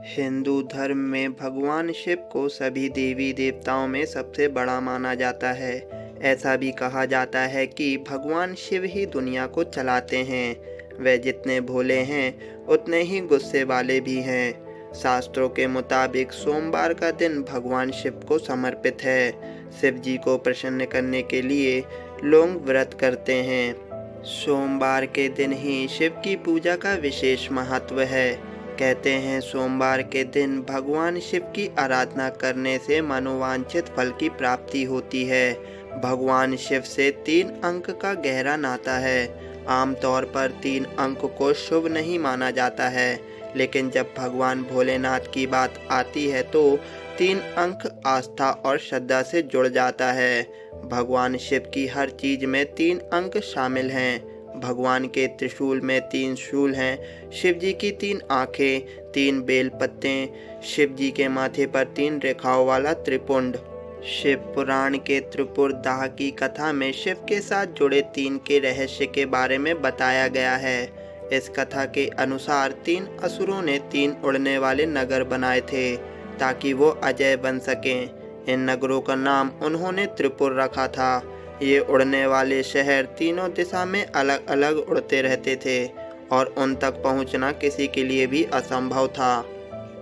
हिंदू धर्म में भगवान शिव को सभी देवी देवताओं में सबसे बड़ा माना जाता है। ऐसा भी कहा जाता है कि भगवान शिव ही दुनिया को चलाते हैं। वे जितने भोले हैं उतने ही गुस्से वाले भी हैं। शास्त्रों के मुताबिक सोमवार का दिन भगवान शिव को समर्पित है। शिव जी को प्रसन्न करने के लिए लोग व्रत करते हैं। सोमवार के दिन ही शिव की पूजा का विशेष महत्व है। कहते हैं सोमवार के दिन भगवान शिव की आराधना करने से मनोवांछित फल की प्राप्ति होती है। भगवान शिव से 3 अंक का गहरा नाता है। आमतौर पर 3 अंक को शुभ नहीं माना जाता है, लेकिन जब भगवान भोलेनाथ की बात आती है तो 3 अंक आस्था और श्रद्धा से जुड़ जाता है। भगवान शिव की हर चीज में 3 अंक शामिल हैं। भगवान के त्रिशूल में 3 शूल हैं, शिव जी की 3 आंखें, 3 बेल पत्ते, शिव जी के माथे पर 3 रेखाओं वाला त्रिपुंड। शिव पुराण के त्रिपुर दाह की कथा में शिव के साथ जुड़े 3 के रहस्य के बारे में बताया गया है। इस कथा के अनुसार 3 असुरों ने 3 उड़ने वाले नगर बनाए थे ताकि वो अजय बन सकें। इन नगरों का नाम उन्होंने त्रिपुर रखा था। ये उड़ने वाले शहर तीनों दिशा में अलग अलग उड़ते रहते थे और उन तक पहुंचना किसी के लिए भी असंभव था।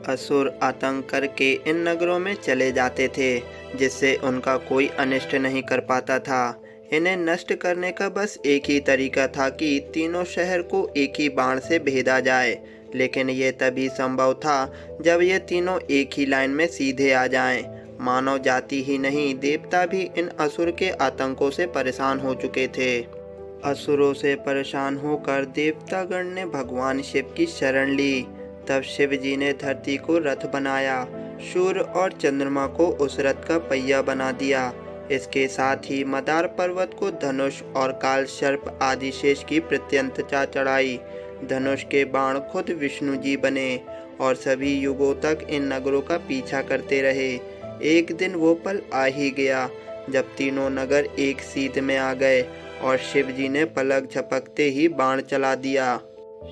असुर आतंक करके इन नगरों में चले जाते थे, जिससे उनका कोई अनिष्ट नहीं कर पाता था। इन्हें नष्ट करने का बस एक ही तरीका था कि तीनों शहर को एक ही बाण से भेदा जाए, लेकिन ये तभी संभव था जब ये तीनों एक ही लाइन में सीधे आ जाएं। मानव जाति ही नहीं, देवता भी इन असुर के आतंकों से परेशान हो चुके थे। असुरों से परेशान होकर देवतागण ने भगवान शिव की शरण ली। तब शिव जी ने धरती को रथ बनाया, सूर्य और चंद्रमा को उस रथ का पहिया बना दिया। इसके साथ ही मदार पर्वत को धनुष और काल सर्प आदि शेष की प्रत्यंतता चढ़ाई। धनुष के बाण खुद विष्णु जी बने और सभी युगों तक इन नगरों का पीछा करते रहे। एक दिन वो पल आ ही गया जब तीनों नगर एक सीध में आ गए और शिव जी ने पलक झपकते ही बाण चला दिया।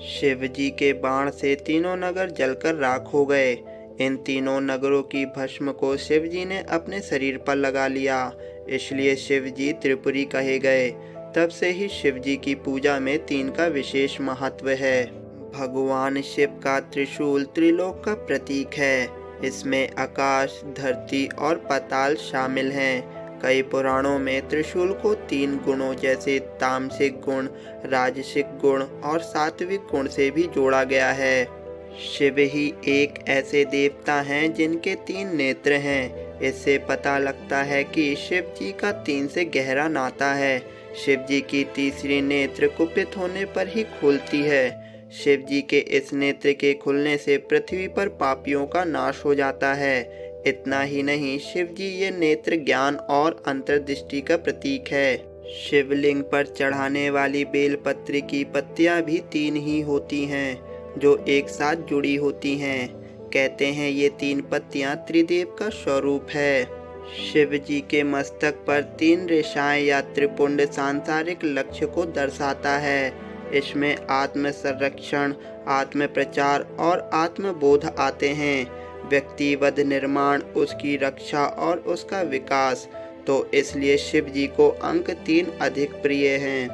शिव जी के बाण से तीनों नगर जलकर राख हो गए। इन तीनों नगरों की भस्म को शिव जी ने अपने शरीर पर लगा लिया, इसलिए शिव जी त्रिपुरी कहे गए। तब से ही शिव जी की पूजा में 3 का विशेष महत्व है। भगवान शिव का त्रिशूल त्रिलोक का प्रतीक है। इसमें आकाश, धरती और पाताल शामिल हैं। कई पुराणों में त्रिशूल को 3 गुणों जैसे तामसिक गुण, राजसिक गुण और सात्विक गुण से भी जोड़ा गया है। शिव ही एक ऐसे देवता हैं जिनके 3 नेत्र हैं। इससे पता लगता है कि शिव जी का 3 से गहरा नाता है। शिव जी की तीसरी नेत्र कुपित होने पर ही खुलती है। शिव जी के इस नेत्र के खुलने से पृथ्वी पर पापियों का नाश हो जाता है। इतना ही नहीं, शिव जी ये नेत्र ज्ञान और अंतर्दृष्टि का प्रतीक है। शिवलिंग पर चढ़ाने वाली बेलपत्र की पत्तियां भी 3 ही होती हैं, जो एक साथ जुड़ी होती हैं। कहते हैं ये 3 पत्तियां त्रिदेव का स्वरूप है। शिव जी के मस्तक पर 3 रेशाएं या त्रिपुंड सांसारिक लक्ष्य को दर्शाता है। इसमें आत्म संरक्षण, आत्म प्रचार और आत्मबोध आते हैं। व्यक्तिवद निर्माण, उसकी रक्षा और उसका विकास। तो इसलिए शिव जी को अंक 3 अधिक प्रिय हैं।